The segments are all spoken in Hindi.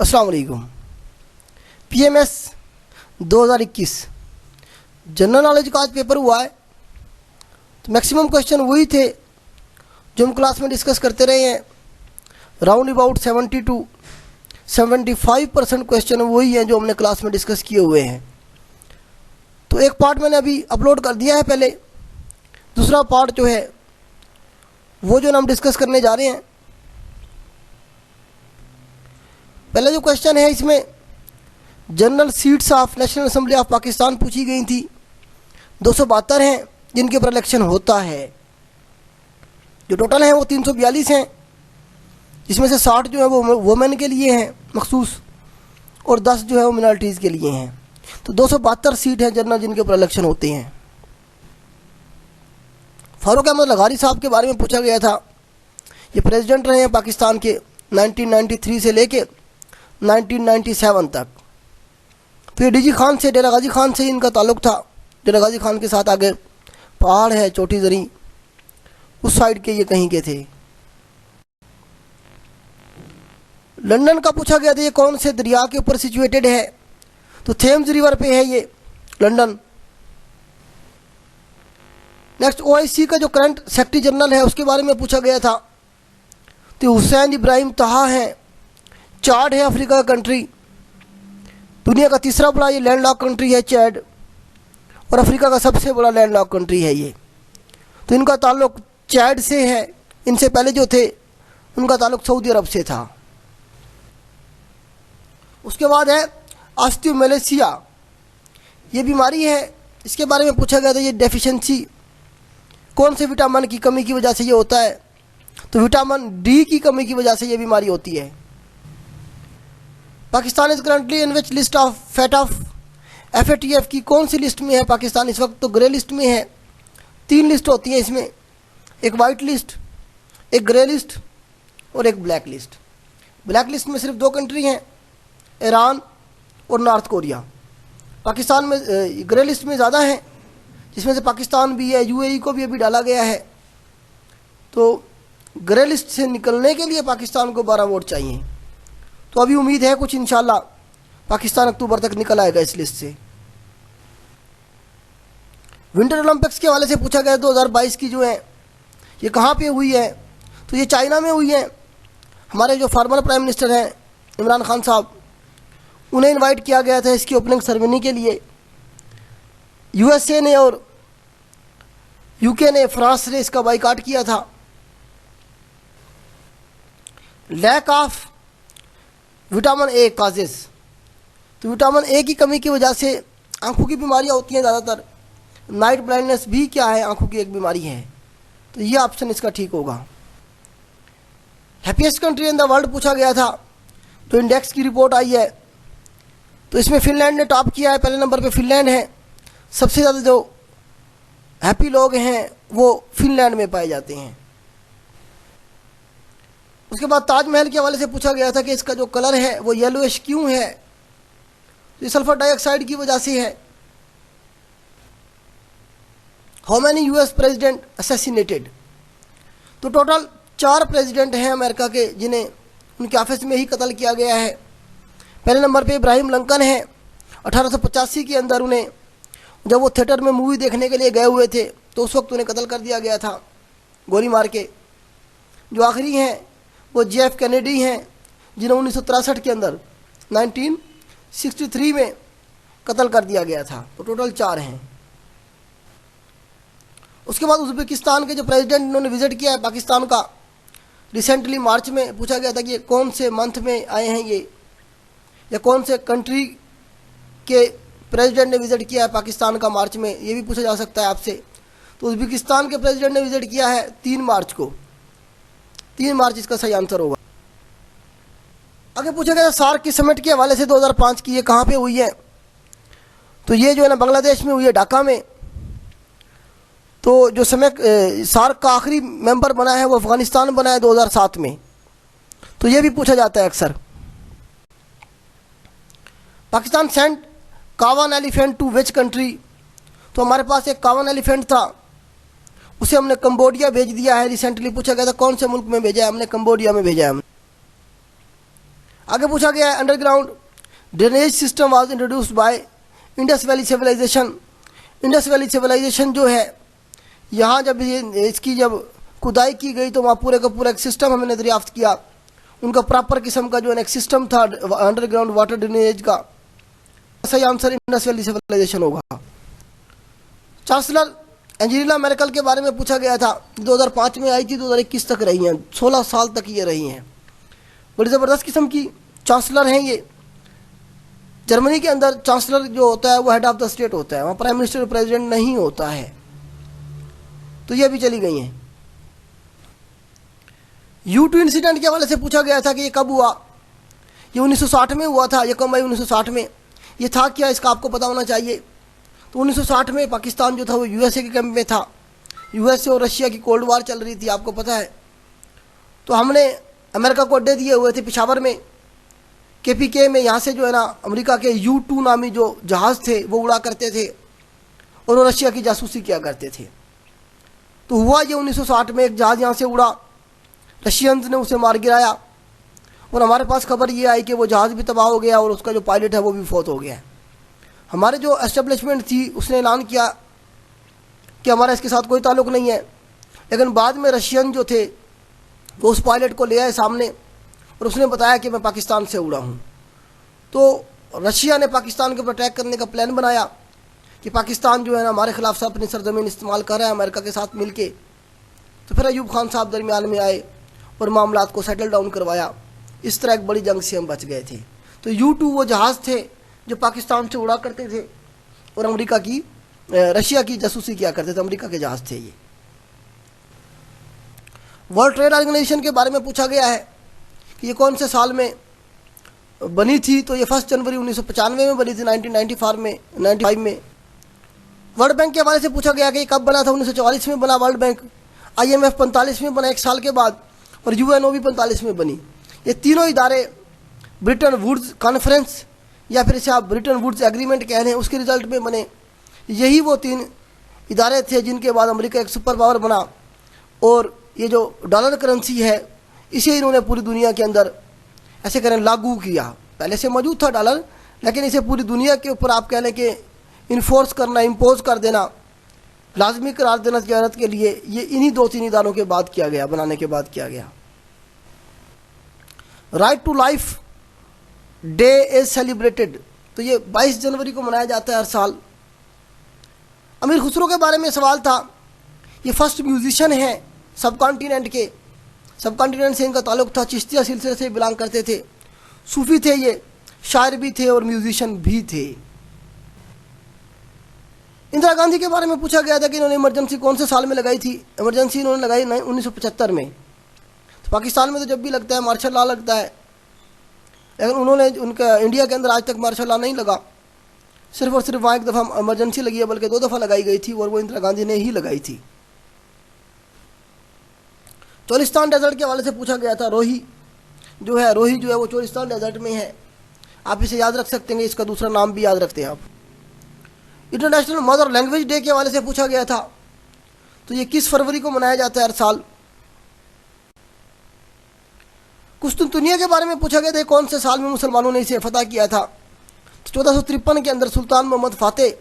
अस्सलाम वालेकुम। पीएमएस 2021 जनरल नॉलेज का आज पेपर हुआ है। तो मैक्सिमम क्वेश्चन वही थे जो हम क्लास में डिस्कस करते रहे हैं। राउंड अबाउट 70 to 75% क्वेश्चन वही हैं जो हमने क्लास में डिस्कस किए हुए हैं। तो एक पार्ट मैंने अभी अपलोड कर दिया है पहले, दूसरा पार्ट जो है वो जो हम डिस्कस करने जा रहे हैं। पहले जो क्वेश्चन है इसमें general seats of national assembly of Pakistan पूछी गई थी। 272 हैं जिनके ऊपर इलेक्शन होता है। जो टोटल हैं वो 342 हैं, जिसमें से 60 जो है वो वुमेन के लिए हैं मखसूस, और 10 जो है वो मिनॉरिटीज़ के लिए हैं। तो 272 सीट हैं जनरल जिनके ऊपर इलेक्शन होते हैं। फारूक अहमद लगारी साहब के बारे में पूछा गया था। ये प्रेसिडेंट रहे हैं पाकिस्तान के 1993 से लेके 1997 तक। फिर डीजी खान से, डेरा गाजी खान से इनका ताल्लुक़ था। डेरा गाजी खान के साथ आगे पहाड़ है चोटी जरी, उस साइड के ये कहीं के थे। लंदन का पूछा गया था, ये कौन से दरिया के ऊपर सिचुएटेड है? तो थेम्स रिवर पे है ये लंदन। नेक्स्ट ओआईसी का जो करंट सेक्रेटरी जनरल है उसके बारे में पूछा गया था। तो हुसैन इब्राहिम तहा है। चाड है अफ्रीका का कंट्री, दुनिया का तीसरा बड़ा ये लैंडलॉक कंट्री है चैड, और अफ्रीका का सबसे बड़ा लैंडलॉक कंट्री है ये। तो इनका ताल्लुक चैड से है। इनसे पहले जो थे उनका ताल्लुक सऊदी अरब से था। उसके बाद है ऑस्टियोमेलेसिया, ये बीमारी है, इसके बारे में पूछा गया था। ये डेफिशिएंसी कौन से विटामिन की कमी की वजह से ये होता है? तो विटामिन डी की कमी की वजह से ये बीमारी होती है। Pakistan is currently in which list of FATF की कौन सी लिस्ट में है पाकिस्तान इस वक्त? तो ग्रे लिस्ट में है। 3 लिस्ट होती है इसमें, एक वाइट लिस्ट, एक ग्रे लिस्ट और एक ब्लैक लिस्ट। ब्लैक लिस्ट में सिर्फ 2 कंट्री हैं, ईरान और नॉर्थ कोरिया। पाकिस्तान में ग्रे लिस्ट में ज़्यादा हैं, जिसमें से पाकिस्तान भी है, UAE को भी अभी डाला गया है। तो ग्रे लिस्ट से निकलने के लिए पाकिस्तान को 12 वोट चाहिए। तो अभी उम्मीद है कुछ इंशाल्लाह पाकिस्तान अक्टूबर तक निकल आएगा इस लिस्ट से। विंटर ओलंपिक्स के हवाले से पूछा गया 2022 की जो है ये कहाँ पे हुई है? तो ये चाइना में हुई है। हमारे जो फॉर्मर प्राइम मिनिस्टर हैं इमरान खान साहब, उन्हें इनवाइट किया गया था इसकी ओपनिंग सेरेमनी के लिए। USA ने और UK ने, फ्रांस ने इसका बाइकाट किया था। Lack of vitamin A causes, तो विटामिन A की कमी की वजह से आंखों की बीमारियां होती हैं ज़्यादातर। नाइट ब्लाइंडनेस भी क्या है? आंखों की एक बीमारी है। तो ये ऑप्शन इसका ठीक होगा। Happiest country in the world पूछा गया था। तो इंडेक्स की रिपोर्ट आई है, तो इसमें फिनलैंड ने टॉप किया है। पहले नंबर पे फिनलैंड है। सबसे ज़्यादा जो हैप्पी लोग हैं वो फिनलैंड में पाए जाते हैं। उसके बाद ताजमहल के हवाले से पूछा गया था कि इसका जो कलर है वो येलोइश क्यों है? तो सल्फर डाइऑक्साइड की वजह से है। How many US president assassinated? तो टोटल 4 प्रेसिडेंट हैं अमेरिका के जिन्हें उनके ऑफिस में ही कत्ल किया गया है। पहले नंबर पे इब्राहिम लिंकन है। 1885 के अंदर उन्हें, जब वो थिएटर में मूवी देखने के लिए गए हुए थे, तो उस वक्त उन्हें कत्ल कर दिया गया था गोली मार के। जो आखिरी हैं वो JF कैनेडी हैं, जिन्हें 1963 के अंदर 1963 में कत्ल कर दिया गया था। तो टोटल 4 हैं। उसके बाद उज़्बेकिस्तान के जो प्रेसिडेंट इन्होंने विज़िट किया है पाकिस्तान का, रिसेंटली मार्च में पूछा गया था कि ये कौन से मंथ में आए हैं ये, या कौन से कंट्री के प्रेसिडेंट ने विज़िट किया है पाकिस्तान का मार्च में, ये भी पूछा जा सकता है आपसे। तो उज़्बेकिस्तान के प्रेसिडेंट ने विज़िट किया है 3 मार्च को। 3 मार्च इसका सही आंसर होगा। आगे पूछा गया सार्क की समिट के हवाले से 2005 की, ये कहाँ पे हुई है? तो ये जो है ना बांग्लादेश में हुई है, ढाका में। तो जो सार्क का आखिरी मेंबर बना है वो अफगानिस्तान बना है 2007 में। तो ये भी पूछा जाता है अक्सर। पाकिस्तान सेंट कावन एलिफेंट टू विच कंट्री? तो हमारे पास एक कावन एलिफेंट था, उसे हमने कंबोडिया भेज दिया है। रिसेंटली पूछा गया था कौन से मुल्क में भेजा है? हमने कंबोडिया में भेजा है। आगे पूछा गया है, underground drainage system was introduced by Indus valley civilisation. Indus valley civilisation जो है, यहाँ जब ये इसकी जब खुदाई की गई तो वहाँ पूरे का पूरा एक सिस्टम हमने दरियाफ्त किया। उनका प्रॉपर किस्म का जो एक सिस्टम था अंडरग्राउंड वाटर ड्रेनेज का। सही आंसर इंडस वैली सिविलाइजेशन होगा। चांसलर एंजेलिना मेर्केल के बारे में पूछा गया था, 2005 में आई थी, 2021 तक रही हैं, 16 साल तक ये रही हैं। बड़ी ज़बरदस्त किस्म की चांसलर हैं ये। जर्मनी के अंदर चांसलर जो होता है वो हेड ऑफ द स्टेट होता है, वहाँ प्राइम मिनिस्टर प्रेसिडेंट नहीं होता है। तो ये भी चली गई हैं। U2 इंसिडेंट के हवाले से पूछा गया था कि ये कब हुआ। ये 1960 में हुआ था। ये कब आई? 1960 में। ये था क्या, इसका आपको पता होना चाहिए। तो 1960 में पाकिस्तान जो था वो USA के कैंप में था। USA और रशिया की कोल्ड वार चल रही थी, आपको पता है। तो हमने अमेरिका को अड्डे दिए हुए थे पेशावर में, KPK में। यहाँ से जो है ना अमेरिका के U2 नामी जो जहाज़ थे वो उड़ा करते थे और वो रशिया की जासूसी किया करते थे। तो हुआ ये 1960 में, एक जहाज़ यहाँ से उड़ा, रशियंस ने उसे मार गिराया और हमारे पास खबर ये आई कि वो जहाज़ भी तबाह हो गया और उसका जो पायलट है वो भी फौत हो गया है। हमारे जो एस्टेब्लिशमेंट थी उसने ऐलान किया कि हमारा इसके साथ कोई ताल्लुक़ नहीं है, लेकिन बाद में रशियन जो थे वो उस पायलट को ले आए सामने और उसने बताया कि मैं पाकिस्तान से उड़ा हूँ। तो रशिया ने पाकिस्तान के ऊपर अटैक करने का प्लान बनाया कि पाकिस्तान जो है ना हमारे ख़िलाफ़ से अपनी सरजमीन इस्तेमाल कर रहा है अमेरिका के साथ मिल के। तो फिर अयूब खान साहब दरमियान में आए और मामलात को सेटल डाउन करवाया। इस तरह एक बड़ी जंग से हम बच गए थे। तो U2 वो जहाज़ थे जो पाकिस्तान से उड़ा करते थे और अमेरिका की रशिया की जासूसी किया करते थे। अमेरिका के जहाज़ थे ये। वर्ल्ड ट्रेड ऑर्गेनाइजेशन के बारे में पूछा गया है कि ये कौन से साल में बनी थी। तो ये 1 जनवरी 1995 में बनी थी, 1995 में। वर्ल्ड बैंक के हवाले से पूछा गया कि ये कब बना था। 1944 में बना वर्ल्ड बैंक। IMF 45 में बना, एक साल के बाद, और UNO भी 45 में बनी। ये तीनों इदारे ब्रिटन वुड्स कॉन्फ्रेंस या फिर इसे आप ब्रिटन वुड्स एग्रीमेंट कह रहे हैं, उसके रिजल्ट में बने। यही वो 3 इदारे थे जिनके बाद अमेरिका एक सुपर पावर बना और ये जो डॉलर करेंसी है इसे इन्होंने पूरी दुनिया के अंदर ऐसे करें लागू किया। पहले से मौजूद था डॉलर, लेकिन इसे पूरी दुनिया के ऊपर आप कह लें कि इन्फोर्स करना, इम्पोज कर देना, लाजमी करार देना तिजारत के लिए, ये इन्हीं 2-3 इदारों के बाद किया गया, बनाने के बाद किया गया। Right to life day is celebrated. तो ये 22 जनवरी को मनाया जाता है हर साल। अमीर खुसरो के बारे में सवाल था। ये फर्स्ट म्यूजिशियन हैं सब कॉन्टिनेंट के। सब कॉन्टिनेंट से इनका ताल्लुक़ था, चिश्तिया सिलसिले से बिलोंग करते थे। सूफी थे ये, शायर भी थे और म्यूजिशियन भी थे। इंदिरा गांधी के बारे में पूछा गया था कि इन्होंने इमरजेंसी कौन से साल में लगाई थी। इमरजेंसी इन्होंने लगाई 1975 में। तो पाकिस्तान में तो जब भी लगता है मार्शल लॉ लगता है, लेकिन उन्होंने उनका इंडिया के अंदर आज तक मार्शल लॉ नहीं लगा। सिर्फ और सिर्फ वहाँ एक दफ़ा इमरजेंसी लगी है, बल्कि 2 दफ़ा लगाई गई थी और वो इंदिरा गांधी ने ही लगाई थी। चोलिस्तान डेजर्ट के हवाले से पूछा गया था। रोही जो है वो चोलिस्तान डेजर्ट में है। आप इसे याद रख सकते हैं, इसका दूसरा नाम भी याद रखते हैं आप। इंटरनेशनल मदर लैंग्वेज डे के हवाले से पूछा गया था। तो ये किस फरवरी को मनाया जाता है हर साल। कुस्तुनतुनिया के बारे में पूछा गया था, कौन से साल में मुसलमानों ने इसे फतह किया था। तो 1453 के अंदर सुल्तान मोहम्मद फातेह,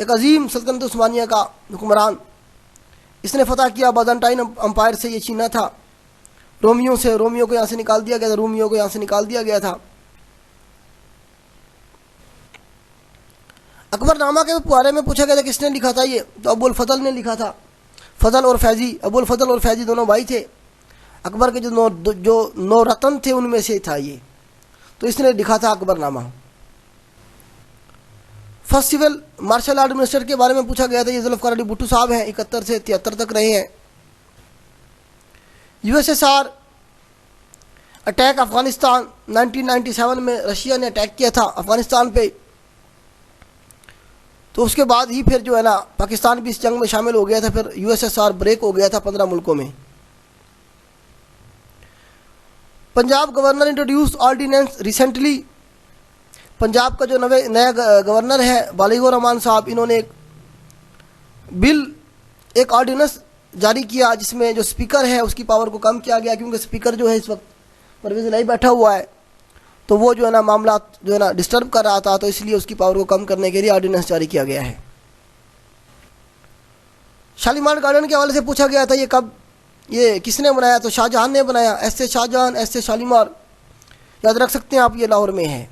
एक अजीम सल्तनत उस्मानिया का हुक्मरान, इसने फतह किया। बाज़ांटाइन अम्पायर से ये छीना था रोमियो से। रोमियो को यहाँ से निकाल दिया गया था, रोमियो को यहाँ से निकाल दिया गया था। अकबरनामा के बारे में पूछा गया था किसने लिखा था ये। तो अबुल फजल ने लिखा था। फजल और फैज़ी, अबुल फजल और फैज़ी दोनों भाई थे। अकबर के जो 9 रतन थे उनमें से था ये। तो इसने लिखा था Akbarnama. First civil martial art minister के बारे में पूछा गया था। ये जुल्फ़िकार अली भुट्टो साहब हैं, 71 से 73 तक रहे हैं। USSR अटैक अफ़गानिस्तान 1997 में रशिया ने अटैक किया था अफ़गानिस्तान पे। तो उसके बाद ही फिर जो है ना पाकिस्तान भी इस जंग में शामिल हो गया था। फिर USSR ब्रेक हो गया था 15 मुल्कों में। Punjab governor introduce ordinance recently. Punjab का जो नया गवर्नर है बालिगुर रहमान साहब, इन्होंने एक बिल, एक ऑर्डिनेंस जारी किया जिसमें जो स्पीकर है उसकी पावर को कम किया गया, क्योंकि स्पीकर जो है इस वक्त परवेज़ इलाही बैठा हुआ है तो वो जो है ना मामला जो है ना डिस्टर्ब कर रहा था, तो इसलिए उसकी पावर को कम करने के लिए ऑर्डिनेंस जारी किया गया है। शालीमार गार्डन के हवाले से पूछा गया था ये किसने बनाया, तो शाहजहां ने बनाया। ऐसे शाहजहां ऐसे शालीमार, याद रख सकते हैं आप, ये लाहौर में है।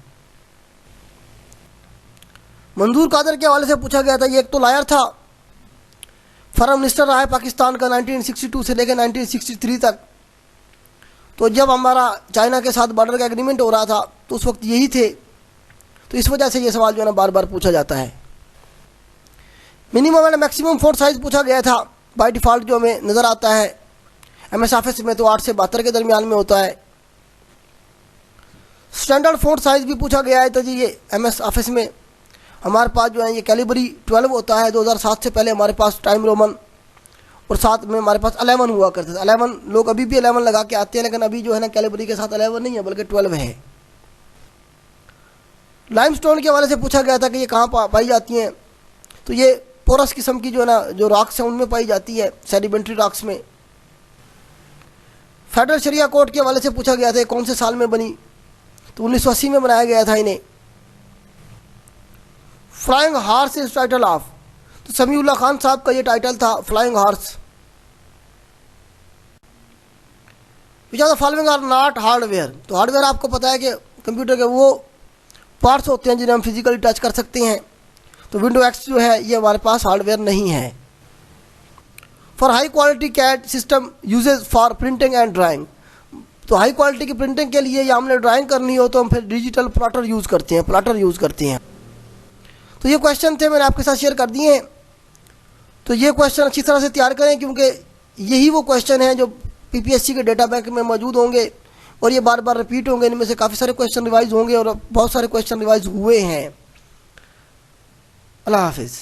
मंजूर कादर के हवाले से पूछा गया था, ये एक तो लायर था, फॉरेन मिनिस्टर रहा है पाकिस्तान का 1962 से लेकर 1963 तक। तो जब हमारा चाइना के साथ बॉर्डर का एग्रीमेंट हो रहा था तो उस वक्त यही थे, तो इस वजह से ये सवाल जो है ना बार बार पूछा जाता है। Minimum and maximum fort size पूछा गया था। बाय डिफ़ॉल्ट जो हमें नज़र आता है MS ऑफिस में तो 8 से 72 के दरमियान में होता है। स्टैंडर्ड फोर्ट साइज भी पूछा गया है। तो जी ये MS ऑफिस में हमारे पास जो है ये कैलिबरी 12 होता है। 2007 से पहले हमारे पास टाइम रोमन और साथ में हमारे पास 11 हुआ करते थे। 11 लोग अभी भी 11 लगा के आते हैं, लेकिन अभी जो है ना कैलिबरी के साथ 11 नहीं है बल्कि 12 है। लाइमस्टोन के हवाले से पूछा गया था कि ये कहाँ पाई जाती हैं, तो ये पोरस किस्म की जो है ना जो रॉक्स हैं उनमें पाई जाती है, सेडिमेंट्री रॉक्स में। फेडरल शरिया कोर्ट के हवाले से पूछा गया था कौन से साल में बनी, तो 1980 में बनाया गया था इन्हें। Flying horse is title of, तो समीउल्लाह खान साहब का ये टाइटल था flying horse. Which are the following are not hardware, तो हार्डवेयर आपको पता है कि कंप्यूटर के वो पार्ट्स होते हैं जिन्हें हम फिजिकली टच कर सकते हैं। तो विंडो एक्स जो है ये हमारे पास हार्डवेयर नहीं है। For high quality CAD system usage for printing and drawing, तो हाई क्वालिटी की प्रिंटिंग के लिए या हमने ड्राइंग करनी हो तो हम फिर डिजिटल प्लॉटर यूज़ करते हैं। तो ये क्वेश्चन थे, मैंने आपके साथ शेयर कर दिए हैं। तो ये क्वेश्चन अच्छी तरह से तैयार करें, क्योंकि यही वो क्वेश्चन हैं जो PPSC के डेटा बैंक में मौजूद होंगे और ये बार बार रिपीट होंगे। इनमें से काफ़ी सारे क्वेश्चन रिवाइज होंगे और बहुत सारे क्वेश्चन रिवाइज हुए हैं। अल्लाह हाफिज़।